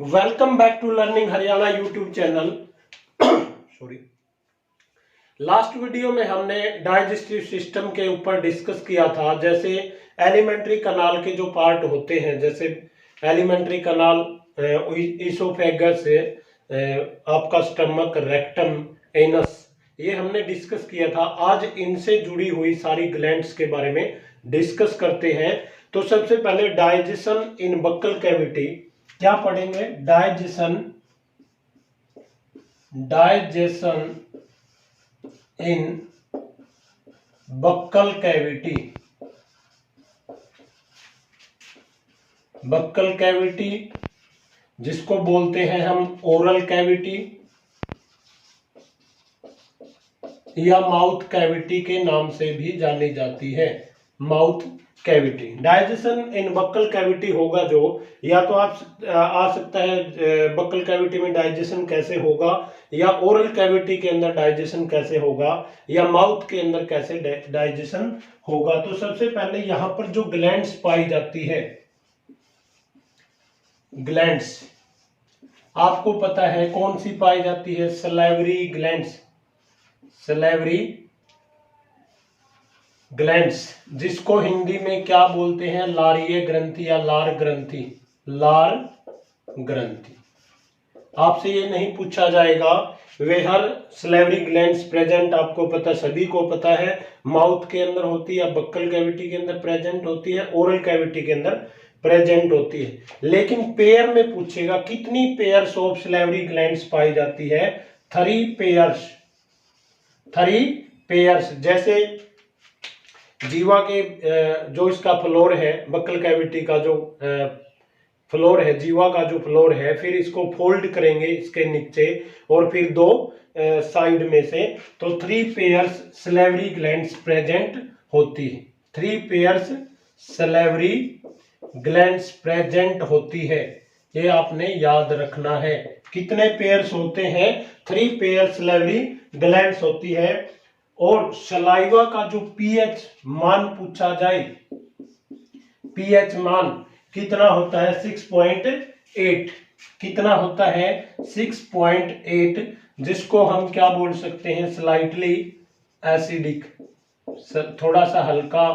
Welcome back to learning Haryana YouTube channel. Sorry, last video में हमने digestive system के ऊपर डिस्कस किया था। जैसे एलिमेंट्री कनाल के जो पार्ट होते हैं, जैसे एलिमेंट्री कनाल, इसोफेगस, आपका स्टमक, रेक्टम, एनस, ये हमने डिस्कस किया था। आज इनसे जुड़ी हुई सारी ग्लैंड्स के बारे में डिस्कस करते हैं। तो सबसे पहले डाइजेशन इन बक्कल कैविटी क्या पढ़ेंगे? डाइजेशन इन बक्कल कैविटी। बक्कल कैविटी जिसको बोलते हैं हम ओरल कैविटी या माउथ कैविटी के नाम से भी जानी जाती है। माउथ कैविटी, डाइजेशन इन बक्कल कैविटी होगा जो, या तो आप आ सकता है बक्कल कैविटी में डाइजेशन कैसे होगा, या ओरल कैविटी के अंदर डाइजेशन कैसे होगा, या माउथ के अंदर कैसे डाइजेशन होगा। तो सबसे पहले यहां पर जो ग्लैंड्स पाई जाती है, ग्लैंड्स आपको पता है कौन सी पाई जाती है? सलाइवरी ग्लैंड्स, सलाइवरी ग्लैंड्स, जिसको हिंदी में क्या बोलते हैं? लारीय ग्रंथि या लार ग्रंथि। लार ग्रंथि। आपसे ये नहीं पूछा जाएगा वेयर सलाइवरी ग्लैंड्स प्रेजेंट, आपको पता, सभी को पता है। माउथ के अंदर होती है, बक्कल कैविटी के अंदर प्रेजेंट होती है, ओरल कैविटी के अंदर प्रेजेंट होती है। लेकिन पेयर में पूछेगा कितनी पेयर्स ऑफ सलाइवरी ग्लैंड्स पाई जाती है? 3 पेयर्स। 3 पेयर्स। जैसे जीवा के जो इसका फ्लोर है, बक्कल कैविटी का जो फ्लोर है, जीवा का जो फ्लोर है, फिर इसको फोल्ड करेंगे इसके नीचे और फिर 2 साइड में से, तो 3 पेयर्स सलाइवरी ग्लैंड्स प्रेजेंट होती है। 3 पेयर्स सलाइवरी ग्लैंड्स प्रेजेंट होती है, ये आपने याद रखना है। कितने पेयर्स होते हैं? 3 पेयर्स सलाइवरी ग्लैंड्स होती है। और सलाइवा का जो पीएच मान पूछा जाए, पीएच मान कितना होता है? 6.8। कितना होता है? 6.8, जिसको हम क्या बोल सकते हैं? स्लाइटली एसिडिक, थोड़ा सा हल्का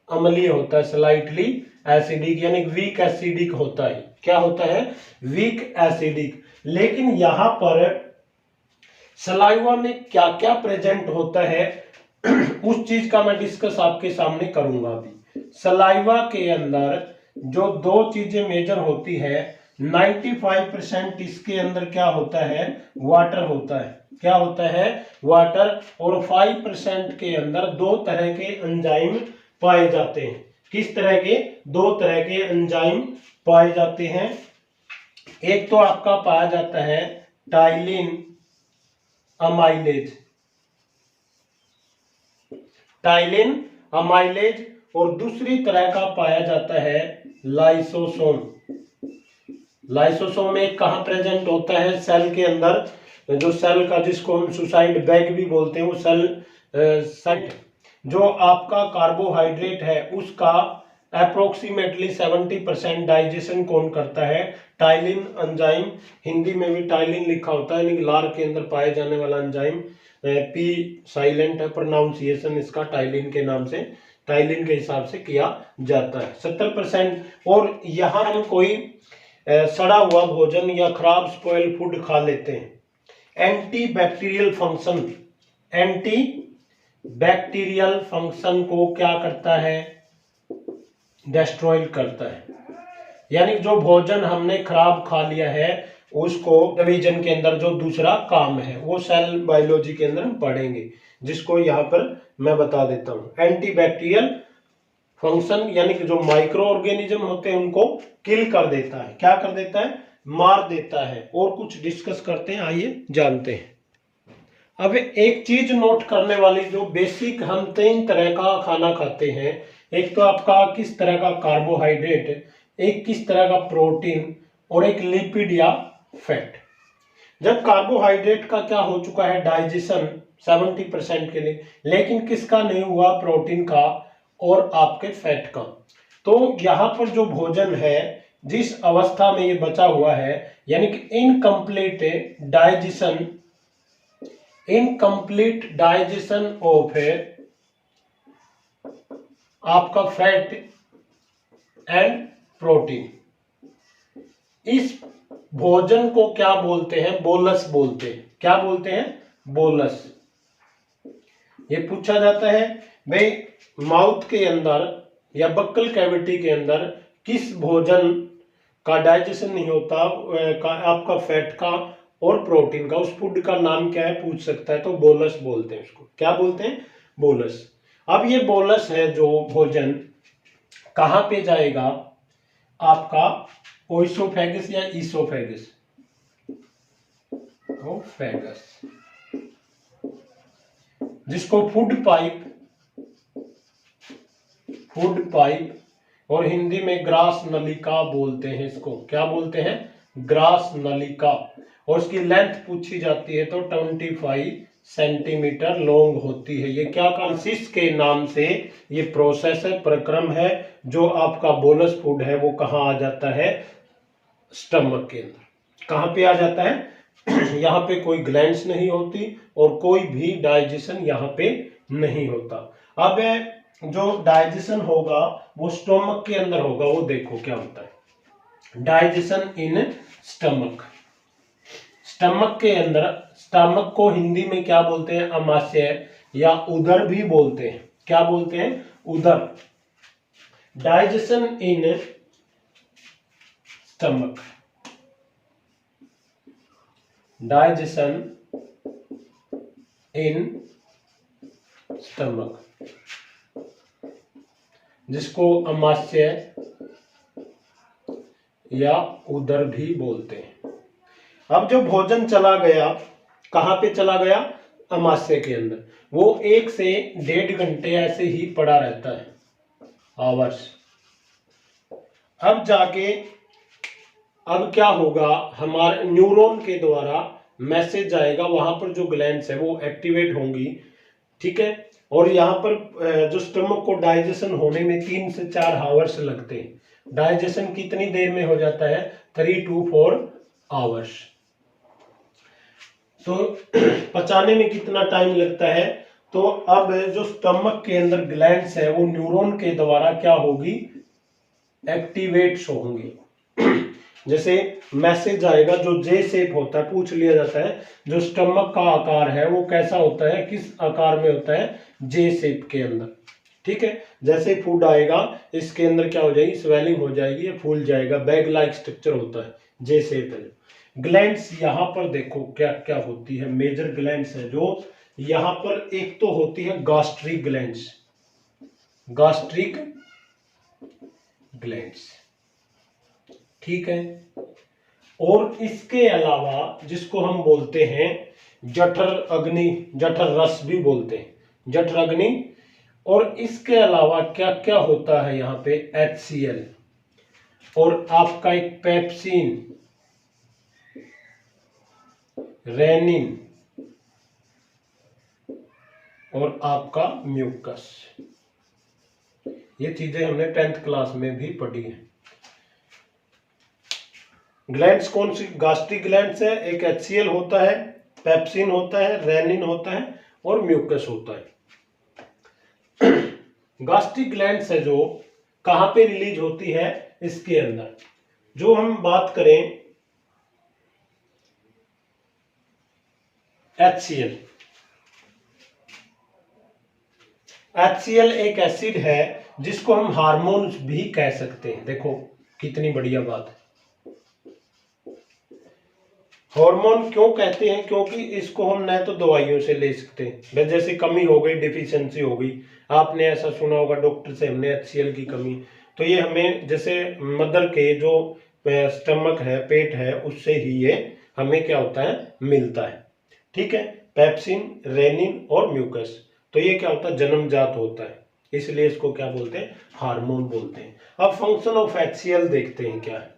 अम्लीय होता है। स्लाइटली एसिडिक यानी वीक एसिडिक होता है। क्या होता है? Weak acidic. लेकिन यहां पर सलाइवा में क्या क्या प्रेजेंट होता है उस चीज का मैं डिस्कस आपके सामने करूंगा अभी। सलाइवा के अंदर जो 2 चीजें मेजर होती है, 95% इसके अंदर क्या होता है? वाटर होता है। क्या होता है? वाटर। और 5% के अंदर 2 तरह के एंजाइम पाए जाते हैं। किस तरह के? 2 तरह के एंजाइम पाए जाते हैं। एक तो आपका पाया जाता है टाइलिन अमाइलेज, टाइलिन अमाइलेज, और दूसरी तरह का पाया जाता है लाइसोसोम। लाइसोसोम एक कहां प्रेजेंट होता है? सेल के अंदर। जो सेल का, जिसको हम सुसाइड बैग भी बोलते हैं, वो सेल साइट जो आपका कार्बोहाइड्रेट है उसका अप्रोक्सीमेटली 70% डाइजेशन कौन करता है? Ptyalin enzyme. हिंदी में भी टाइलिन लिखा होता है, लेकिन लार के अंदर पाए जाने वाला एंजाइम, पी साइलेंट है, प्रोनाउंसिएशन इसका टाइलिन के नाम से, टाइलिन के हिसाब से किया जाता है 70%। और यहां हम कोई सड़ा हुआ भोजन या खराब स्पॉइल फूड खा लेते हैं। Anti bacterial function, anti bacterial function को क्या करता है? डिस्ट्रॉय करता है। यानी जो भोजन हमने खराब खा लिया है उसको डिवीजन के अंदर जो दूसरा काम है वो सेल बायोलॉजी के अंदर हम पढ़ेंगे, जिसको यहाँ पर मैं बता देता हूँ। एंटी बैक्टीरियल फंक्शन यानी कि जो माइक्रो ऑर्गेनिज्म होते हैं उनको किल कर देता है। क्या कर देता है? मार देता है। और कुछ डिस्कस करते हैं, आइए जानते हैं। अब एक चीज नोट करने वाली, जो बेसिक हम 3 तरह का खाना खाते हैं। एक तो आपका किस तरह का कार्बोहाइड्रेट, एक किस तरह का प्रोटीन, और एक लिपिड या फैट। जब कार्बोहाइड्रेट का क्या हो चुका है? डाइजेशन 70% के लिए, लेकिन किसका नहीं हुआ? प्रोटीन का और आपके फैट का। तो यहाँ पर जो भोजन है जिस अवस्था में ये बचा हुआ है, यानी कि incomplete digestion, incomplete digestion of आपका फैट एंड प्रोटीन, इस भोजन को क्या बोलते हैं? बोलस बोलते हैं। क्या बोलते हैं? बोलस। ये पूछा जाता है भाई माउथ के अंदर या बक्कल कैविटी के अंदर किस भोजन का डाइजेशन नहीं होता, आपका फैट का और प्रोटीन का, उस फूड का नाम क्या है पूछ सकता है, तो बोलस बोलते हैं उसको। क्या बोलते हैं? बोलस। अब ये बोलस है जो भोजन कहां पे जाएगा? आपका ओइसोफेगस या ईसोफेगस? ओफेगस, जिसको फूड पाइप, फूड पाइप और हिंदी में ग्रास नलिका बोलते हैं। इसको क्या बोलते हैं? ग्रास नलिका। और उसकी लेंथ पूछी जाती है तो 25 सेंटीमीटर लॉन्ग होती है। ये क्या कंसिस्ट के नाम से ये प्रोसेस है, प्रक्रम है, जो आपका बोलस फूड है वो कहाँ आ जाता है? स्टमक के अंदर। कहाँ पे आ जाता है? यहाँ पे कोई ग्लैंड्स नहीं होती और कोई भी डाइजेशन यहाँ पे नहीं होता। अब जो डाइजेशन होगा वो स्टमक के अंदर होगा। वो देखो क्या होता है, डाइजेशन इन स्टमक। स्टमक के अंदर, स्टमक को हिंदी में क्या बोलते हैं? अमाशय या उदर भी बोलते हैं। क्या बोलते हैं? उदर। Digestion in stomach, digestion in stomach, जिसको अमाशय या उदर भी बोलते हैं। अब जो भोजन चला गया, कहां पे चला गया? अमाशय के अंदर। वो 1 से 1.5 घंटे ऐसे ही पड़ा रहता है, आवर्स। अब जाके अब क्या होगा? हमारे न्यूरॉन के द्वारा मैसेज आएगा, वहां पर जो ग्लैंड्स है वो एक्टिवेट होंगी, ठीक है। और यहाँ पर जो स्टमक को डाइजेशन होने में 3 से 4 आवर्स लगते हैं। डाइजेशन कितनी देर में हो जाता है? 3 to 4 आवर्स। तो पचाने में कितना टाइम लगता है? तो अब जो स्टमक के अंदर ग्लैंड्स है वो न्यूरॉन के द्वारा क्या होगी? एक्टिवेट होंगी। जैसे मैसेज आएगा, जो जे शेप होता है, पूछ लिया जाता है जो स्टमक का आकार है वो कैसा होता है, किस आकार में होता है? जे शेप के अंदर, ठीक है। जैसे फूड आएगा इसके अंदर क्या हो जाएगी? स्वेलिंग हो जाएगी, ये फूल जाएगा, बैग लाइक स्ट्रक्चर होता है, जे शेप है। ग्लैंड्स यहाँ पर देखो क्या क्या होती है, मेजर ग्लैंड्स है जो यहाँ पर, एक तो होती है गास्ट्रिक ग्लैंड्स, गास्ट्रिक ग्लैंड्स, ठीक है। और इसके अलावा जिसको हम बोलते हैं जठर अग्नि, जठर रस भी बोलते हैं, जठर अग्नि। और इसके अलावा क्या क्या होता है यहाँ पे? HCl और आपका एक पेप्सिन, रेनिन और आपका म्यूकस। ये चीजें हमने 10th क्लास में भी पढ़ी है। ग्लैंड्स कौन सी? गास्ट्रिक ग्लैंड्स है, एक HCl होता है, पेप्सिन होता है, रेनिन होता है और म्यूकस होता है। गास्ट्रिक ग्लैंड्स है जो कहां पे रिलीज होती है? इसके अंदर। जो हम बात करें HCl, HCl एक एसिड है जिसको हम हार्मोन भी कह सकते हैं। देखो कितनी बढ़िया बात है। हार्मोन क्यों कहते हैं? क्योंकि इसको हम न तो दवाइयों से ले सकते हैं, जैसे कमी हो गई, डिफिशियंसी हो गई, आपने ऐसा सुना होगा डॉक्टर से हमने HCl की कमी, तो ये हमें जैसे मदर के जो स्टमक है, पेट है, उससे ही ये हमें क्या होता है? मिलता है, ठीक है। पेप्सिन, रेनिन और म्यूकस, तो ये क्या होता है? जन्मजात होता है, इसलिए इसको क्या बोलते हैं? हार्मोन बोलते हैं। अब फंक्शन ऑफ HCl देखते हैं क्या है।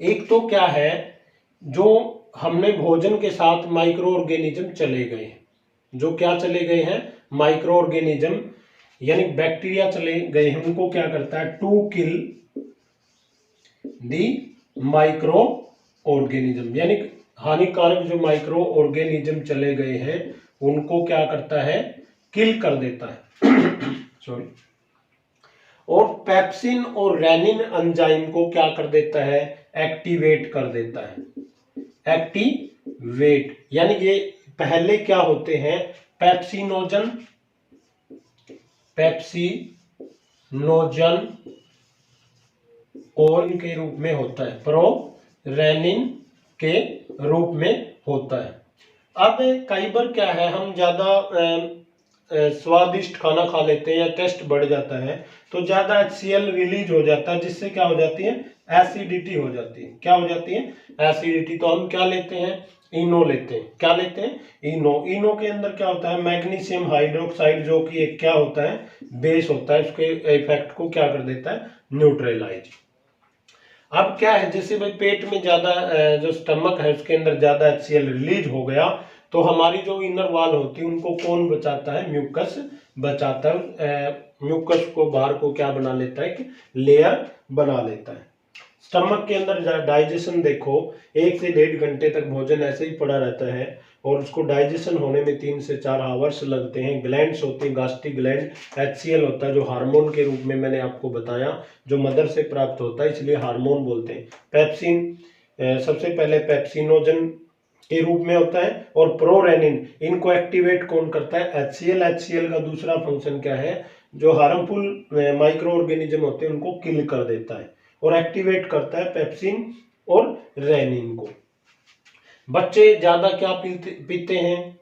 एक तो क्या है, जो हमने भोजन के साथ माइक्रो ऑर्गेनिज्म चले गए हैं, जो क्या चले गए हैं? माइक्रो ऑर्गेनिज्म यानी बैक्टीरिया चले गए हैं। उनको क्या करता है? To kill the micro organism, यानी हानिकारक जो माइक्रो ऑर्गेनिज्म चले गए हैं उनको क्या करता है, किल कर देता है सॉरी। और पेप्सिन और रेनिन एंजाइम को क्या कर देता है, एक्टिवेट कर देता है। एक्टिवेट यानी ये पहले क्या होते हैं, पेप्सिनोजन और के रूप में होता है, प्रोरेनिन के रूप में होता है। अब कई बार क्या है, हम ज्यादा स्वादिष्ट खाना खा लेते हैं या टेस्ट बढ़ जाता है तो ज्यादा HCl रिलीज हो जाता है, जिससे क्या हो जाती है, एसिडिटी हो जाती है। क्या हो जाती है, एसिडिटी। तो हम क्या लेते हैं, इनो लेते हैं। क्या लेते हैं, इनो। इनो के अंदर क्या होता है, मैग्नीशियम हाइड्रोक्साइड, जो कि एक क्या होता है, बेस होता है, उसके इफेक्ट को क्या कर देता है, न्यूट्रलाइज। अब क्या है, जैसे भाई पेट में ज्यादा जो स्टमक है उसके अंदर ज्यादा HCl रिलीज हो गया तो हमारी जो इनर वॉल होती है उनको कौन बचाता है, म्यूकस बचाता है। म्यूकस को बाहर को क्या बना लेता है, एक लेयर बना लेता है। स्टमक के अंदर डाइजेशन देखो, 1 से 1.5 घंटे तक भोजन ऐसे ही पड़ा रहता है और उसको डाइजेशन होने में 3 से 4 आवर्स लगते हैं। ग्लैंड्स होती हैं, गास्ट्रिक ग्लैंड, HCl होता है जो हार्मोन के रूप में मैंने आपको बताया, जो मदर से प्राप्त होता है, इसलिए हार्मोन बोलते हैं। पेप्सिन सबसे पहले पेप्सिनोजन के रूप में होता है और प्रोरेनिन, इनको एक्टिवेट कौन करता है, HCl। HCl का दूसरा फंक्शन क्या है, जो हार्मफुल माइक्रो ऑर्गेनिज्म होते हैं उनको किल कर देता है और एक्टिवेट करता है पेप्सिन और रेनिन को। बच्चे ज्यादा क्या पीते हैं,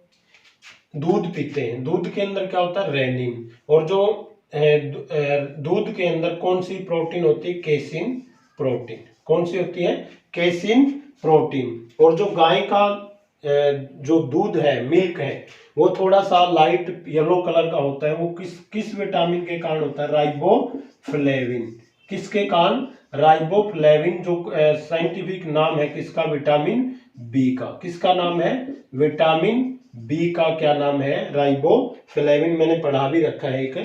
दूध पीते हैं। दूध के अंदर क्या होता है, रेनिन। और जो दूध के अंदर कौन सी प्रोटीन होती है, केसिन प्रोटीन। कौन सी होती है, केसिन प्रोटीन। और जो गाय का जो दूध है, मिल्क है, वो थोड़ा सा लाइट येलो कलर का होता है। वो किस विटामिन के कारण होता है, राइबोफ्लेविन। किसके कारण, राइबोफ्लेविन, जो साइंटिफिक नाम है किसका, विटामिन बी का। किसका नाम है, विटामिन बी का क्या नाम है, राइबोफ्लेविन। मैंने पढ़ा भी रखा है एक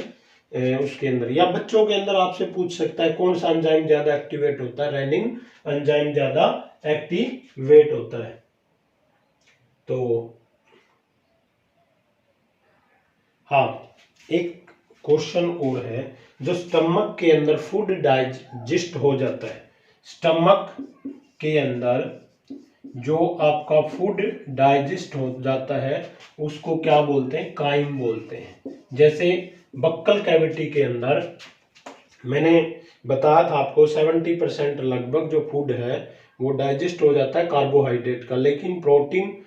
उसके अंदर। या बच्चों के अंदर आपसे पूछ सकता है कौन सा एंजाइम ज्यादा एक्टिवेट होता है, रेनिन एंजाइम ज्यादा एक्टिवेट होता है। तो हाँ, एक क्वेश्चन और है, जो स्टमक के अंदर फूड डाइजेस्ट हो जाता है, स्टमक के अंदर जो आपका फूड डाइजेस्ट हो जाता है उसको क्या बोलते हैं, काइम बोलते हैं। जैसे बक्कल कैविटी के अंदर मैंने बताया था आपको 70% लगभग जो फूड है वो डाइजेस्ट हो जाता है कार्बोहाइड्रेट का, लेकिन प्रोटीन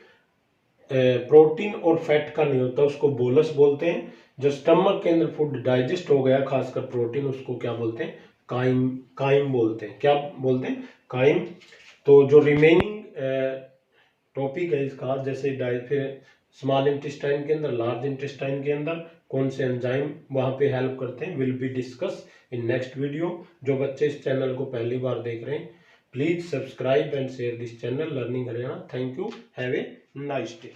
और फैट का नहीं होता, उसको बोलस बोलते हैं। जो स्टमक के अंदर फूड डाइजेस्ट हो गया खासकर प्रोटीन, उसको क्या बोलते हैं, काइम बोलते हैं। क्या बोलते हैं, काइम। तो जो रिमेनिंग टॉपिक है इसका, जैसे फिर स्मॉल इंटेस्टाइन के अंदर, लार्ज इंटेस्टाइन के अंदर कौन से एंजाइम वहां पे हेल्प करते हैं, will be discuss in next video. जो बच्चे इस चैनल को पहली बार देख रहे हैं, please subscribe and share this channel learning Haryana. Thank you, have a nice day.